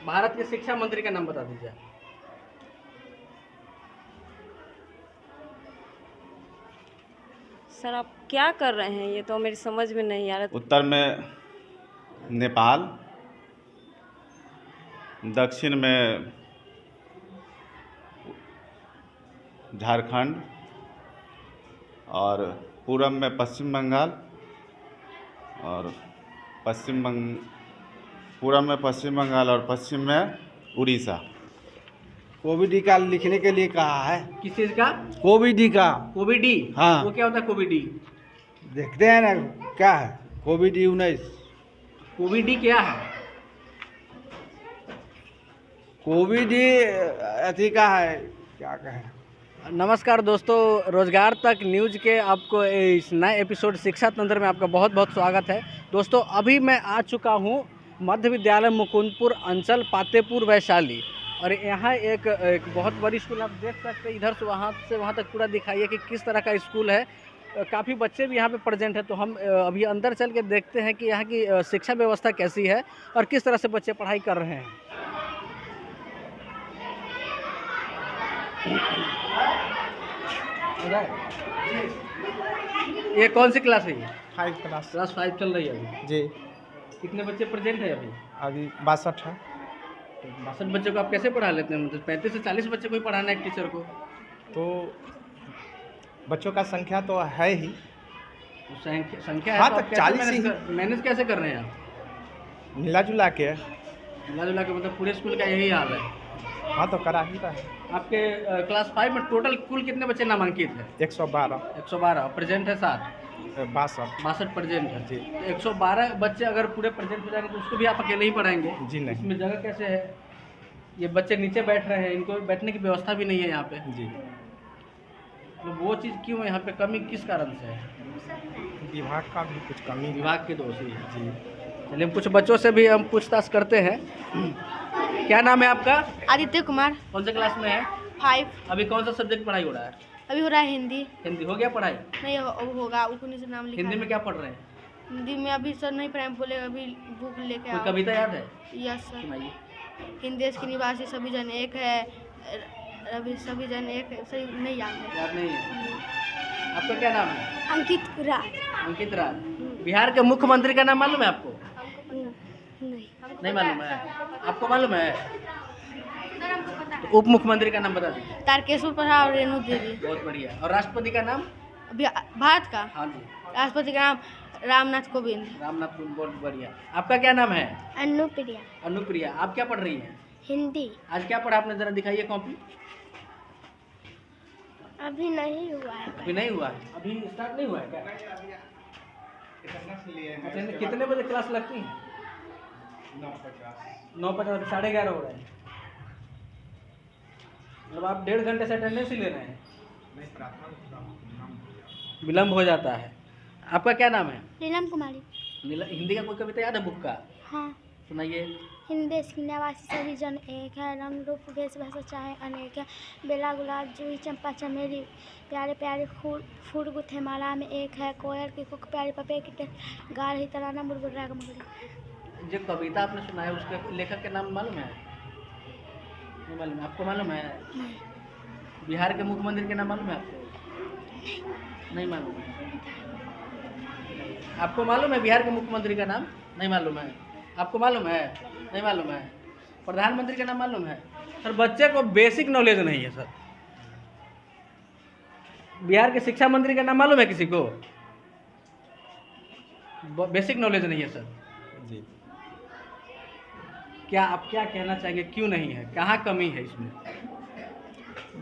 भारत के शिक्षा मंत्री का नाम बता दीजिए। सर आप क्या कर रहे हैं, ये तो मेरी समझ में नहीं आ रहा। उत्तर में नेपाल, दक्षिण में झारखंड और पूरब में पश्चिम बंगाल और पूरब में पश्चिम बंगाल और पश्चिम में उड़ीसा। कोविडी का लिखने के लिए कहा है। किस चीज का? कोविडी का। कोविडी? हाँ। वो क्या होता है कोविडी? देखते हैं ना क्या है कोविड-19। कोविडी क्या है? कोविड अथी का है, क्या कहें। नमस्कार दोस्तों, रोजगार तक न्यूज़ के आपको इस नए एपिसोड शिक्षा तंत्र में आपका बहुत बहुत स्वागत है। दोस्तों अभी मैं आ चुका हूँ मध्य विद्यालय मुकुंदपुर अंचल पातेपुर वैशाली, और यहाँ एक बहुत बड़ी स्कूल आप देख सकते हैं। इधर से वहाँ तक पूरा दिखाइए कि किस तरह का स्कूल है। काफ़ी बच्चे भी यहाँ पे प्रेजेंट है, तो हम अभी अंदर चल के देखते हैं कि यहाँ की शिक्षा व्यवस्था कैसी है और किस तरह से बच्चे पढ़ाई कर रहे हैं। ये कौन सी क्लास है? ये 5 क्लास। क्लास 5 चल रही है अभी जी। कितने बच्चे प्रेजेंट है अभी? अभी 62 है। 62 बच्चे को आप कैसे पढ़ा लेते हैं? मतलब 35 से 40 बच्चे को ही पढ़ाना है एक टीचर को? तो बच्चों का संख्या तो है ही। तो संख्या है हाँ, तो आप तो 40 ही। मैनेज कैसे कर रहे हैं आप? मिला जुला के। मिला जुला के मतलब पूरे स्कूल का यही हाल है। हाँ तो करा ही रहा है। आपके क्लास 5 में टोटल कुल कितने बच्चे नामांकित है? 112। 112 प्रेजेंट है। 60 62 प्रेजेंट है जी। 112 बच्चे अगर पूरे प्रेजेंट हो जाएंगे तो उसको भी आप अकेले ही पढ़ाएंगे? जी नहीं। इसमें जगह कैसे है? ये बच्चे नीचे बैठ रहे हैं, इनको बैठने की व्यवस्था भी नहीं है यहाँ पे। जी। तो वो चीज़ क्यों है यहाँ पे? कमी किस कारण से है? विभाग का भी कुछ कमी। विभाग के दोषी है। जी। चलिए कुछ बच्चों से भी हम पूछताछ करते हैं। क्या नाम है आपका? आदित्य कुमार। कौन से क्लास में है? 5। अभी कौन सा सब्जेक्ट पढ़ाई हो रहा है? अभी हो रहा है हिंदी। हिंदी हो गया पढ़ाई? नहीं होगा, उन्हीं से नाम लिखा हिंदी है। में क्या पढ़ रहे हैं? हिंदी में अभी सर नहीं पढ़ाए, बोले अभी बुक लेके कोई आओ। कविता याद है? Yes sir. सुनाइए। इन देश के निवासी सभी जन एक है, अभी सभी जन एक है, सही नहीं याद है। याद नहीं है। आपका क्या नाम है? अंकित राज। अंकित राज। बिहार के मुख्यमंत्री का नाम मालूम है आपको? नहीं मालूम है? आपको मालूम है? तो उप मुख्यमंत्री का नाम बता दीजिए। तारकेश्वर प्रसाद और रेणु देवी। बहुत बढ़िया। और राष्ट्रपति का नाम? भारत का हाँ जी। राष्ट्रपति का नाम रामनाथ कोविंद। रामनाथ कोविंद। बहुत बढ़िया। आपका क्या नाम है? अनुप्रिया। अनुप्रिया। आप क्या पढ़ रही हैं? हिंदी। आज क्या पढ़ा आपने? जरा दिखाइए कॉपी। अभी नहीं हुआ है। अभी नहीं हुआ है? अभी स्टार्ट नहीं हुआ है क्या? अच्छा, कितने बजे क्लास लगती है? 9:50। 11:30 हो रहे हैं। मतलब आप 1.5 घंटे से अटेंडेंस ही ले रहे हैं? विलम्ब हो जाता है। आपका क्या नाम है? नीलम कुमारी। हिंदी का कोई कविता याद है बुक का? हाँ। सुनाइए। हिंद देश की निवासी सभी जन एक है, रंग रूप वेश भाषा चाहे अनेक है, बेला गुलाब जूही चंपा चमेली, प्यारे प्यारे फूल गुथे माला में एक है, कोयल की कुक प्यारी पपे की गा रही तराना मुरगुर्रा का मगड़ी। जो कविता आपने सुना है उसके लेखक के नाम मालूम है? नहीं मालूम है? आपको मालूम है? बिहार के मुख्यमंत्री के नाम मालूम है आपको? नहीं मालूम है? आपको मालूम है बिहार के मुख्यमंत्री का नाम? नहीं मालूम है? आपको मालूम है? नहीं मालूम है? प्रधानमंत्री का नाम मालूम है? सर बच्चे को बेसिक नॉलेज नहीं है सर। बिहार के शिक्षा मंत्री का नाम मालूम है किसी को? बेसिक नॉलेज नहीं है सर। जी। क्या आप क्या कहना चाहेंगे, क्यों नहीं है? कहाँ कमी है इसमें?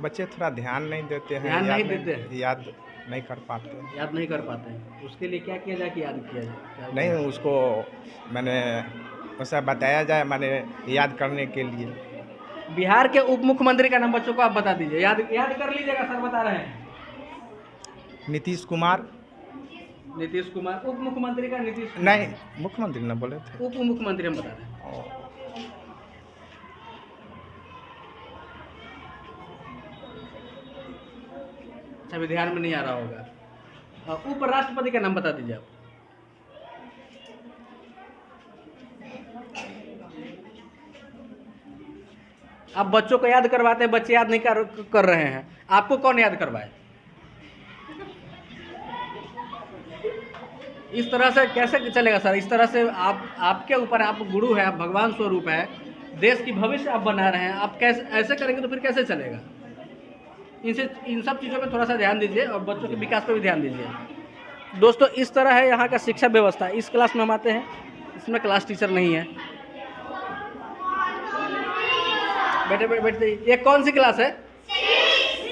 बच्चे थोड़ा ध्यान नहीं देते हैं। ध्यान नहीं देते हैं? याद नहीं कर पाते। याद नहीं कर पाते हैं। उसके लिए क्या किया जाए कि याद किया जाए? नहीं, उसको मैंने ऐसा बताया जाए, मैंने याद करने के लिए। बिहार के उप मुख्यमंत्री का नाम बच्चों को आप बता दीजिए। याद कर लीजिएगा, सर बता रहे हैं। नीतीश कुमार। नीतीश कुमार। उप मुख्यमंत्री का नीतीश कुमार। नहीं, मुख्यमंत्री न बोले थे। उप मुख्यमंत्री हम बता रहे हैं। अभी ध्यान में नहीं आ रहा होगा। उपराष्ट्रपति का नाम बता दीजिए आप। आप बच्चों को याद करवाते हैं, बच्चे याद नहीं कर रहे हैं, आपको कौन याद करवाए? इस तरह से कैसे चलेगा सर? इस तरह से आपके ऊपर, आप गुरु हैं, आप भगवान स्वरूप है, देश की भविष्य आप बना रहे हैं, आप कैसे ऐसे करेंगे तो फिर कैसे चलेगा? इन सब चीज़ों पे थोड़ा सा ध्यान दीजिए और बच्चों के विकास पे भी ध्यान दीजिए। दोस्तों, इस तरह है यहाँ का शिक्षा व्यवस्था। इस क्लास में हम आते हैं, इसमें क्लास टीचर नहीं है। बैठे। ये कौन सी क्लास है?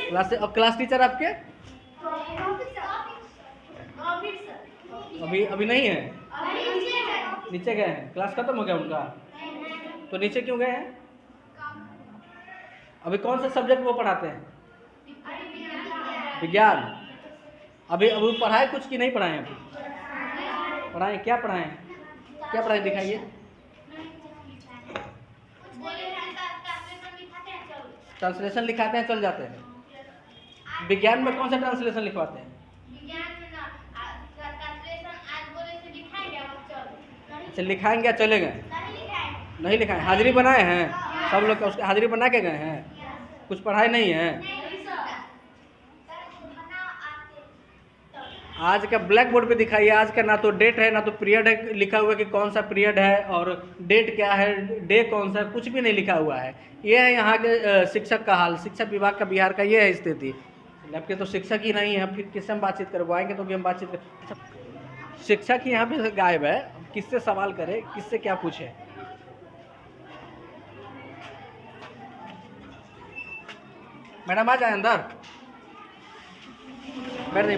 क्लास से। और क्लास टीचर आपके अभी नहीं है, नीचे गए हैं, क्लास खत्म हो गया उनका, तो नीचे क्यों गए हैं? अभी कौन सा सब्जेक्ट वो पढ़ाते हैं? विज्ञान। अभी पढ़ाए कुछ की नहीं पढ़ाए? अभी पढ़ाए, क्या पढ़ाए? क्या पढ़ाए दिखाइए। ट्रांसलेशन लिखाते हैं, चल जाते हैं। विज्ञान में कौन सा ट्रांसलेशन लिखवाते हैं? अच्छा, लिखाएंगे, चले गए? नहीं लिखाए। हाजिरी बनाए हैं सब लोग, उसके हाजिरी बना के गए हैं, कुछ पढ़ाई नहीं है। आज का ब्लैक बोर्ड पे दिखाइए। आज का ना तो डेट है, ना तो पीरियड है लिखा हुआ कि कौन सा पीरियड है और डेट क्या है, डे कौन सा, कुछ भी नहीं लिखा हुआ है। ये है यहाँ के शिक्षक का हाल, शिक्षा विभाग का बिहार का ये है स्थिति। आपके तो शिक्षक ही नहीं है, फिर किससे हम बातचीत करवाएंगे? तो भी हम बातचीत कर, शिक्षक ही यहाँ पे गायब है, किससे सवाल करे, किससे क्या पूछे? मैडम आ जाए अंदर, बैठ जाइए।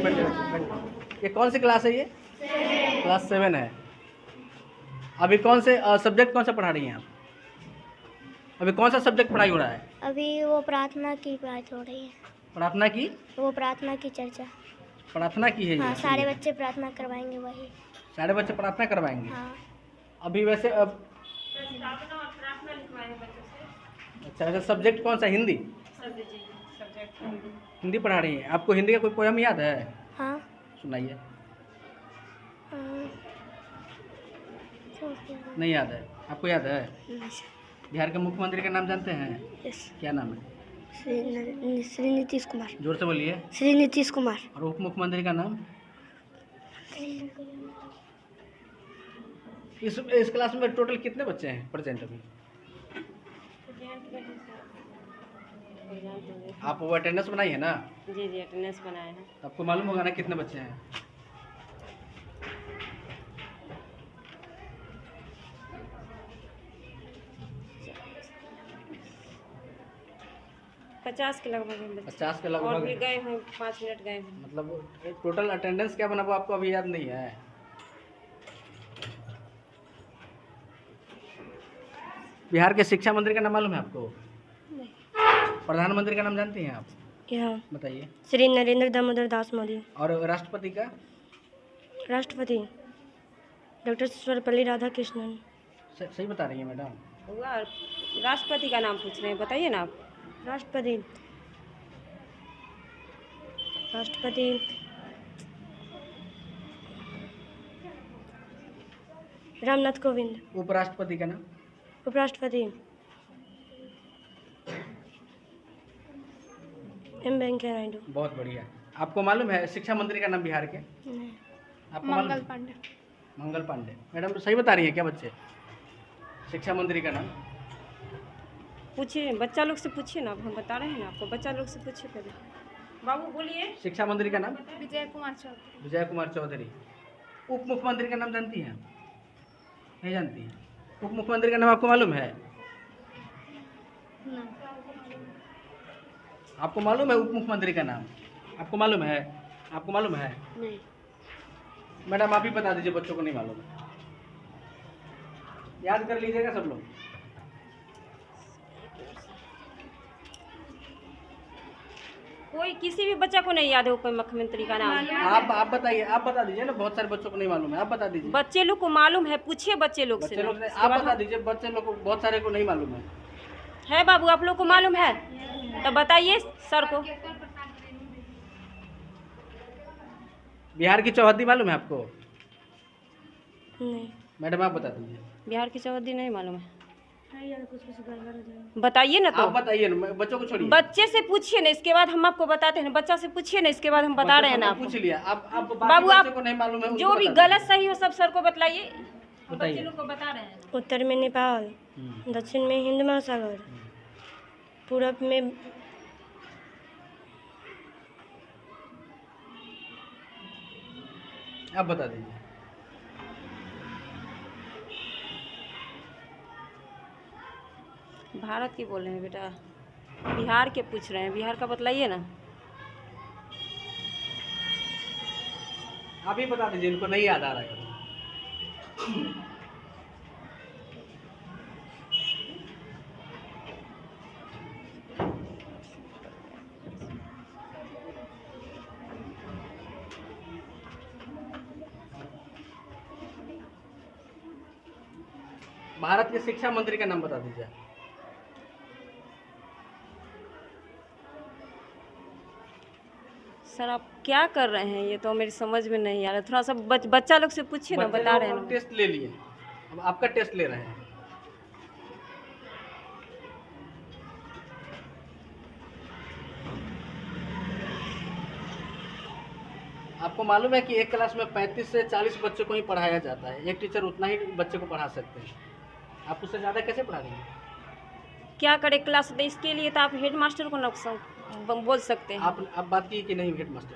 ये कौन सी क्लास है? ये क्लास 7 है। अभी कौन से सब्जेक्ट कौन सा पढ़ा रही हैं आप? अभी कौन सा सब्जेक्ट पढ़ाई हो रहा है? अभी वो प्रार्थना की पढ़ाई हो रही है। प्रार्थना की? वो प्रार्थना की चर्चा। प्रार्थना की है? हाँ, सारे बच्चे प्रार्थना करवाएंगे। वही सारे बच्चे प्रार्थना करवाएंगे? हाँ। अभी वैसे अच्छा, वैसे सब्जेक्ट कौन सा? हिंदी? हिंदी पढ़ा रही है। आपको हिंदी का कोई पोयम याद है? हाँ। सुनाइए। नहीं याद है? आपको याद है? बिहार के मुख्यमंत्री का नाम जानते हैं? यस। क्या नाम है? श्री नीतीश कुमार। जोर से बोलिए। श्री नीतीश कुमार। और उप मुख्यमंत्री का नाम? इस क्लास में टोटल कितने बच्चे हैं प्रेजेंट अभी? आप वो अटेंडेंस बनाई है ना? जी अटेंडेंस बनाए हैं। आपको मालूम होगा ना कितने बच्चे हैं? पचास के लगभग हैं बच्चे। 50 के और लगभग भी गए हैं, 5 मिनट गए हैं। मतलब टोटल अटेंडेंस क्या बना वो आपको अभी याद नहीं है? बिहार के शिक्षा मंत्री का नाम मालूम है आपको? प्रधानमंत्री का नाम जानती हैं आप? क्या? बताइए। श्री नरेंद्र दामोदर दास मोदी। और राष्ट्रपति का? राष्ट्रपति डॉक्टर सर्वपल्ली राधाकृष्णन। सही बता रही हैं मैडम? राष्ट्रपति का नाम पूछ रहे हैं, बताइए ना आप। राष्ट्रपति रामनाथ कोविंद। उपराष्ट्रपति का नाम? उपराष्ट्रपति एम वेंकैया नायडू। बहुत बढ़िया। आपको मालूम है शिक्षा मंत्री का नाम बिहार के? नहीं। आपको मंगल पांडे। मंगल पांडे। मैडम सही बता रही है क्या बच्चे? शिक्षा मंत्री का नाम पूछिए, बच्चा लोग से पूछिए ना, हम बता रहे हैं ना आपको, बच्चा लोग से पूछिए पहले। बाबू बोलिए। शिक्षा मंत्री का नाम? विजय कुमार चौधरी। विजय कुमार चौधरी। उप मुख्यमंत्री का नाम जानती हैं? नहीं जानती हैं? उप मुख्यमंत्री का नाम आपको मालूम है? आपको मालूम है उप मुख्यमंत्री का नाम? आपको मालूम है? आपको मालूम है? नहीं। मैडम आप ही बता दीजिए, बच्चों को नहीं मालूम है। याद कर लीजिएगा सब लोग। कोई किसी भी बच्चा को नहीं याद है कोई मुख्यमंत्री का नाम? आप बताइए, आप बता दीजिए ना, बहुत सारे बच्चों को नहीं मालूम है, आप बता दीजिए। बच्चे लोग को मालूम है, पूछिए बच्चे लोग से। आप बता दीजिए, बच्चे लोग को बहुत सारे को नहीं मालूम है बाबू, आप लोग को मालूम है तो बताइए सर को। बिहार की चौहद्दी मालूम है आपको? नहीं। मैडम आप बता दीजिए। बिहार की चौहद्दी नहीं मालूम है। बताइए ना तो। आप बताइए ना, बच्चों को छोड़िए। बच्चे से पूछिए ना, इसके बाद हम आपको बताते हैं। बच्चा से पूछिए ना, इसके बाद हम बता रहे हैं ना आपको। पूछ लिया। आप बाबू आप को नहीं मालूम है, जो भी गलत सही हो सब सर को बतलाइए। बताइए। बच्चे लोग को बता रहे हैं। उत्तर में नेपाल, दक्षिण में हिंद महासागर, पूरब में आप बता दीजिए। भारत की बोल रहे हैं बेटा, बिहार के पूछ रहे हैं। बिहार का बतलाइए ना। आप ही बता दीजिए, इनको नहीं याद आ रहा है। भारत के शिक्षा मंत्री का नाम बता दीजिए। सर आप क्या कर रहे हैं, ये तो मेरी समझ में नहीं आ रहा। थोड़ा सा बच्चा लोग से पूछिए ना, बता रहे हैं ना। टेस्ट ले लिए, अब आपका टेस्ट ले रहे हैं। आपको मालूम है कि एक क्लास में 35 से 40 बच्चों को ही पढ़ाया जाता है। एक टीचर उतना ही बच्चे को पढ़ा सकते हैं। आप उससे ज़्यादा कैसे पढ़ा देंगे? क्या करे क्लास, तो इसके लिए तो आप हेड मास्टर को नुकसान बोल सकते हैं। आप बात की कि नहीं हेड मास्टर?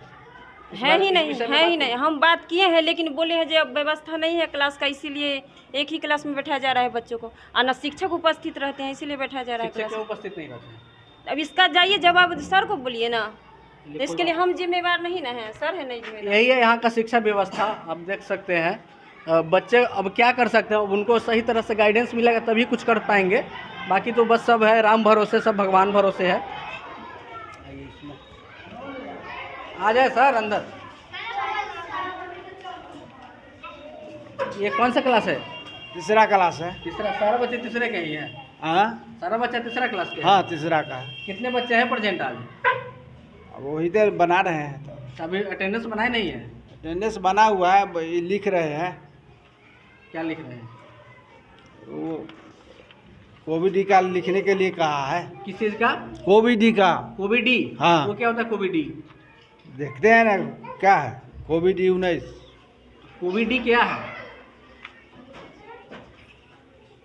है ही नहीं, है ही नहीं। हम बात किए हैं, लेकिन बोले हैं जो अब व्यवस्था नहीं है क्लास का, इसीलिए एक ही क्लास में बैठाया जा रहा है बच्चों को। और न शिक्षक उपस्थित रहते हैं, इसीलिए बैठाया जा रहा है शिक्षक क्लास। उपस्थित नहीं रहते हैं। अब इसका जाइए जवाब सर को बोलिए ना। तो इसके लिए हम जिम्मेवार नहीं ना है, सर है नहीं जिम्मेदार। यही है यहाँ का शिक्षा व्यवस्था। आप देख सकते हैं बच्चे अब क्या कर सकते हैं, अब उनको सही तरह से गाइडेंस मिलेगा तभी कुछ कर पाएंगे। बाकी तो बस सब है राम भरोसे, सब भगवान भरोसे है। आ जाए सर अंदर। ये कौन सा क्लास है? तीसरा क्लास है। तीसरा? सारा बच्चे तीसरे के ही हैं? हाँ सारा बच्चा तीसरा क्लास के? हाँ तीसरा का है। कितने बच्चे हैं प्रेजेंट आज? अब वही तो बना रहे हैं, तो अभी अटेंडेंस बनाए नहीं है? अटेंडेंस बना हुआ है, ये लिख रहे हैं। क्या लिख रहे हैं? वो कोविड का लिखने के लिए कहा है। किस चीज़ का? कोविड का। कोविड? हाँ। वो क्या होता है कोविड? देखते हैं ना क्या है कोविड-19। कोविड क्या है?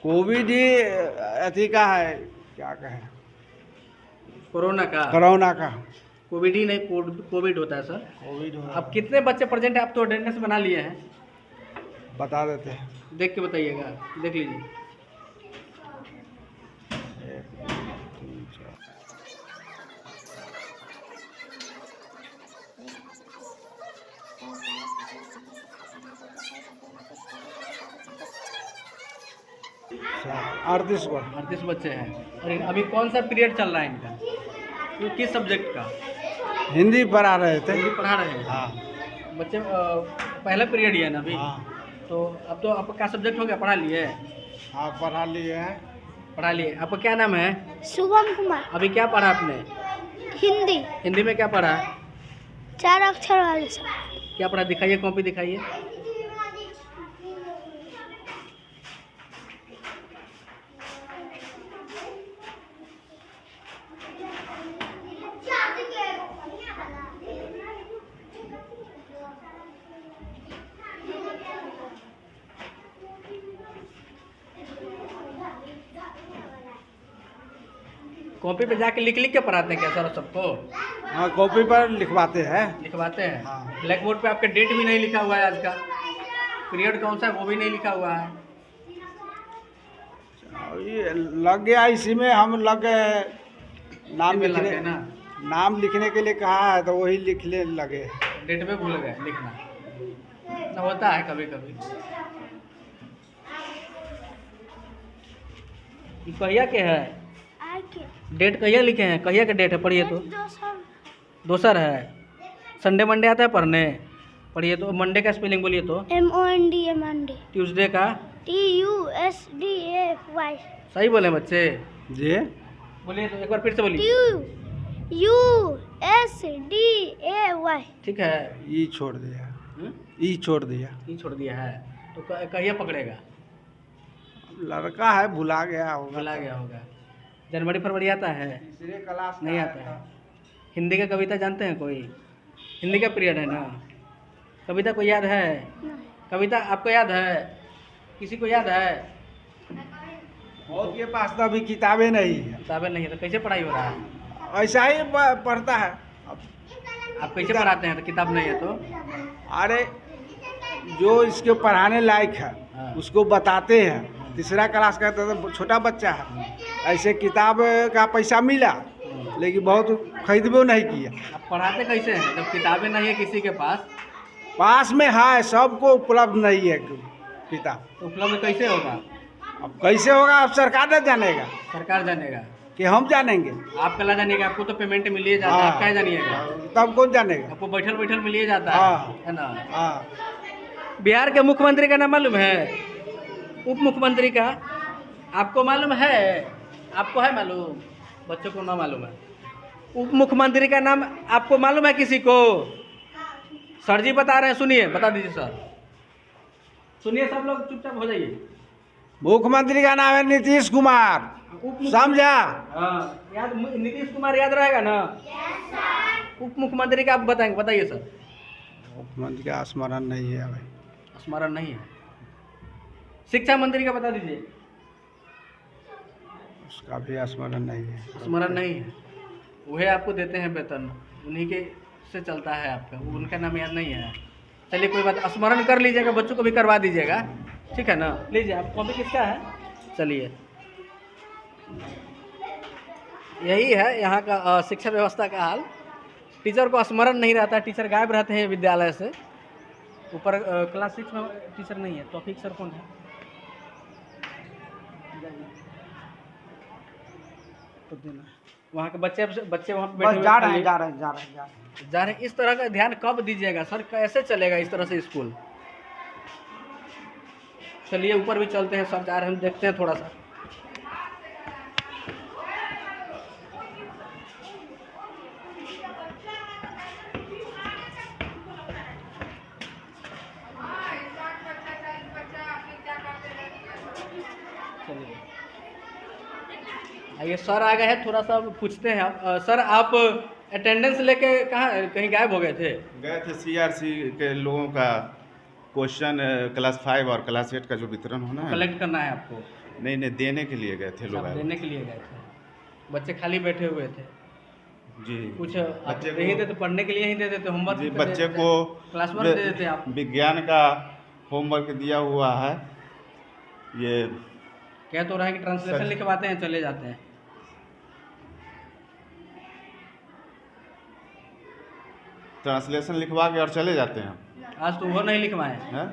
कोविड अथी का है, क्या कहें, कोरोना का? कोरोना का। कोविड ही नहीं, कोविड होता है सर। कोविड हो। अब कितने बच्चे प्रेजेंट है? आप तो अटेंडेंस बना लिए हैं, बता देते हैं। देख के बताइएगा। देख लीजिए। 1 2 3 4 38 को 38 बच्चे हैं। और अभी कौन सा पीरियड चल रहा है इनका? ये किस सब्जेक्ट का? हिंदी पढ़ा रहे थे। हिंदी पढ़ा रहे हैं? हाँ बच्चे पहला पीरियड ही है ना अभी? हाँ तो अब तो आपका सब्जेक्ट हो गया, पढ़ा लिए? हाँ पढ़ा लिए हैं। पढ़ा लिए। आपका क्या नाम है? शुभम कुमार। अभी क्या पढ़ा आपने? हिंदी हिंदी में क्या पढ़ा? 4 अक्षर वाले सब। क्या पढ़ा? दिखाइए, कॉपी दिखाइए। कॉपी पे जाके लिख लिख के पढ़ाते हैं क्या सर सबको? हाँ कॉपी पर लिखवाते हैं। लिखवाते हैं? हाँ। ब्लैक बोर्ड पे आपके डेट भी नहीं लिखा हुआ है आज का, पीरियड कौन सा है वो भी नहीं लिखा हुआ है। ये लग गया, इसी में हम लग गए। नाम इसी में लग लिखने गए ना? नाम लिखने के लिए कहा है तो वही लिखने लगे। डेट पे भूल गए लिखना ना, होता है कभी कभी। ये कहिया के है? डेट कहिया लिखे हैं? कहिया के डेट है? पढ़िए तो। दोसर है। संडे मंडे आता है पढ़ने? पढ़िए तो। मंडे का स्पेलिंग बोलिए तो। MONDA Monday. ट्यूसडे का? TUSDAY। सही बोले बच्चे? जी बोलिए तो, एक बार फिर से बोलिए। TUSDAY। ठीक है। ई छोड़ दिया। ई छोड़ दिया। ये छोड़ दिया है तो कहिया पकड़ेगा? लड़का है, भुला गया होगा। भुला गया होगा। जनवरी फरवरी आता है? तीसरे क्लास नहीं आता है। हिंदी का कविता जानते हैं कोई? हिंदी का पीरियड है ना, कविता को याद है? कविता आपको याद है? किसी को याद है? बहुत के पास तो अभी किताबें नहीं है, किताबें नहीं है तो कैसे पढ़ाई हो रहा है? ऐसा ही पढ़ता है। आप कैसे पढ़ाते हैं तो किताब नहीं है तो? अरे जो इसके पढ़ाने लायक है हाँ। उसको बताते हैं। तीसरा क्लास का तो छोटा बच्चा है, ऐसे किताब का पैसा मिला लेकिन बहुत खरीदबो नहीं किया। आप पढ़ाते कैसे हैं जब किताबें नहीं है किसी के पास? पास में है, सबको उपलब्ध नहीं है किताब। तो उपलब्ध कैसे होगा? अब कैसे होगा, अब सरकार न जानेगा सरकार जानेगा कि हम जानेंगे? आप कला जानिएगा, आपको तो पेमेंट मिल ही जाता है, हाँ। आप क्या जानिएगा? तब कौन जानेगा? आपको बैठल बैठल मिल ही जाता हाँ। है ना? हाँ। बिहार के मुख्यमंत्री का नाम मालूम है? उप मुख्यमंत्री का आपको मालूम है? आपको है मालूम? बच्चों को ना मालूम है। उप मुख्यमंत्री का नाम आपको मालूम है किसी को? सर जी बता रहे हैं, सुनिए, बता दीजिए सर। सुनिए, सब लोग चुपचाप हो जाइए। मुख्यमंत्री का नाम है नीतीश कुमार, समझा? हाँ, याद नीतीश कुमार याद रहेगा ना? उप मुख्यमंत्री का आप बताएंगे, बताइए सर। मुख्यमंत्री का स्मरण नहीं है भाई। स्मरण नहीं है। शिक्षा मंत्री का बता दीजिए। उसका भी स्मरण नहीं है। स्मरण नहीं है। वही आपको देते हैं वेतन, उन्हीं के से चलता है आपका, उनका नाम याद नहीं है। चलिए कोई बात, स्मरण कर लीजिएगा, बच्चों को भी करवा दीजिएगा, ठीक है ना? लीजिए, आप कॉपी किसका है? चलिए, यही है यहाँ का शिक्षा व्यवस्था का हाल। टीचर को स्मरण नहीं रहता, टीचर गायब रहते हैं विद्यालय से। ऊपर क्लास 6 में टीचर नहीं है। टॉपिक सर कौन है? तो देना। वहाँ के बच्चे वहाँ पे बैठे बस हुए जा रहे खाली- हैं, जा रहे हैं, जा रहे हैं, जा रहे हैं। जा रहे हैं। इस तरह का ध्यान कब दीजिएगा सर? कैसे चलेगा इस तरह से स्कूल? चलिए ऊपर भी चलते हैं, सब जा रहे हैं, हम देखते हैं थोड़ा सा। चलिए आइए, सर आ गए हैं, थोड़ा सा पूछते हैं। आप सर, आप अटेंडेंस लेके कहाँ कहीं गायब हो गए थे? गए थे सीआरसी के लोगों का क्वेश्चन क्लास 5 और क्लास 8 का जो वितरण होना है, कलेक्ट करना है आपको? नहीं नहीं, देने के लिए गए थे लोग। सब देने के लिए गए थे। बच्चे खाली बैठे हुए थे। जी, कुछ बच्चे नहीं को देते, पढ़ने के लिए ही दे देते, होमवर्क जी, भी दे बच्चे देते, को क्लास वर्क दे देते आप। विज्ञान का होमवर्क दिया हुआ है। ये कह तो रहा है कि ट्रांसलेशन सर। लिखवाते हैं, चले जाते हैं। ट्रांसलेशन लिखवा के और चले जाते हैं। आज तो वो नहीं लिखवाए, हैं?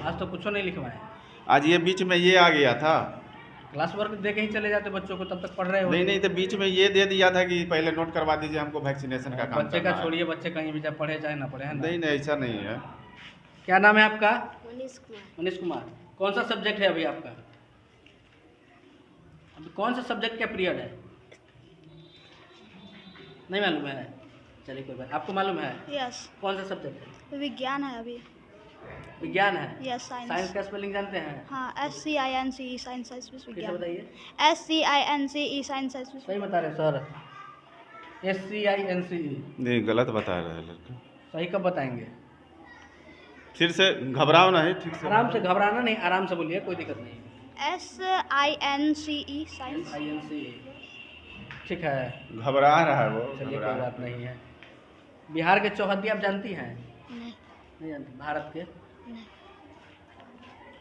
आज तो कुछ नहीं लिखवाए। आज ये बीच में ये आ गया था। क्लास वर्क दे के ही चले जाते बच्चों को, तब तक पढ़ रहे हो। नहीं नहीं, तो बीच में ये दे दिया था कि पहले नोट करवा दीजिए, हमको वैक्सीनेशन का काम बच्चे का करना है। छोड़िए, बच्चे कहीं भी जाए पढ़े चाहे ना पढ़े, है ना? नहीं नहीं, ऐसा नहीं है। क्या नाम है आपका? मनीष कुमार। मनीष कुमार। कौन सा सब्जेक्ट है अभी आपका? अभी कौन सा सब्जेक्ट का पीरियड है? नहीं मालूम है? चलिए कोई बात। आपको मालूम है? यस, कौन सा सब्जेक्ट है? विज्ञान है अभी। विज्ञान है? Yes, science science. का स्पेलिंग जानते हैं? हाँ, SCINCE, साइंस कैसे विज्ञान। बताइए? SCINCE, साइंस सही बता रहे सर। SCINCE नहीं, गलत बता रहे हैं लड़का। सही कब बताएंगे? फिर से घबराओ नहीं, ठीक से आराम से, घबराना नहीं, आराम से बोलिए, कोई दिक्कत नहीं। SINCE, science. SINCE ठीक है। घबरा रहा है वो। चलिए घबरा कोई रहा बात नहीं है। बिहार के चौहद्दी आप जानती हैं? नहीं, नहीं जानती? भारत के? नहीं।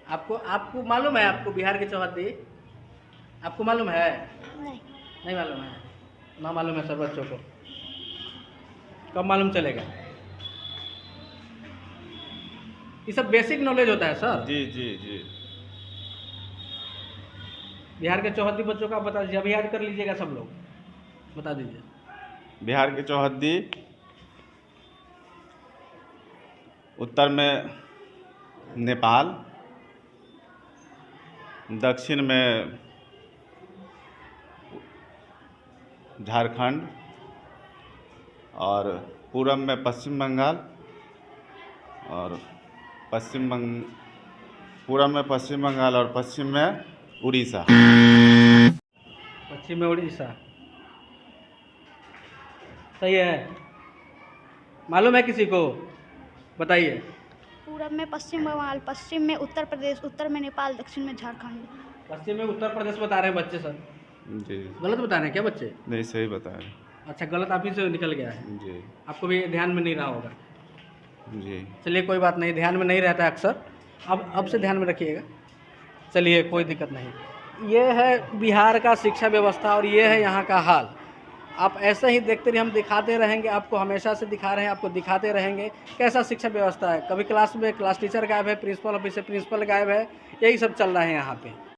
आपको मालूम है? आपको बिहार के चौहद्दी आपको मालूम है? नहीं, नहीं मालूम है? ना मालूम है सर बच्चों को, कब मालूम चलेगा? ये सब बेसिक नॉलेज होता है सर। जी जी जी। बिहार के चौहद्दी बच्चों का आप बता दीजिए, अभी याद कर लीजिएगा सब लोग, बता दीजिए। बिहार की चौहद्दी उत्तर में नेपाल, दक्षिण में झारखंड और पूरब में पश्चिम बंगाल और पूरब में पश्चिम बंगाल और पश्चिम में उड़ीसा। पश्चिम में उड़ीसा, सही है? मालूम है किसी को? बताइए। पूरब में पश्चिम बंगाल, पश्चिम में उत्तर प्रदेश, उत्तर में नेपाल, दक्षिण में झारखंड। पश्चिम में उत्तर प्रदेश बता रहे हैं बच्चे सर। जी गलत बता रहे हैं क्या बच्चे? नहीं, सही बता रहे। अच्छा, गलत आप ही से निकल गया है, जी आपको भी ध्यान में नहीं रहा होगा। जी। चलिए कोई बात नहीं, ध्यान में नहीं रहता है अक्सर, अब से ध्यान में रखिएगा। चलिए कोई दिक्कत नहीं। ये है बिहार का शिक्षा व्यवस्था और ये है यहाँ का हाल। आप ऐसे ही देखते रहिए, हम दिखाते रहेंगे आपको, हमेशा से दिखा रहे हैं आपको, दिखाते रहेंगे कैसा शिक्षा व्यवस्था है। कभी क्लास में क्लास टीचर गायब है, प्रिंसिपल ऑफिस से प्रिंसिपल गायब है, यही सब चल रहा है यहाँ पे।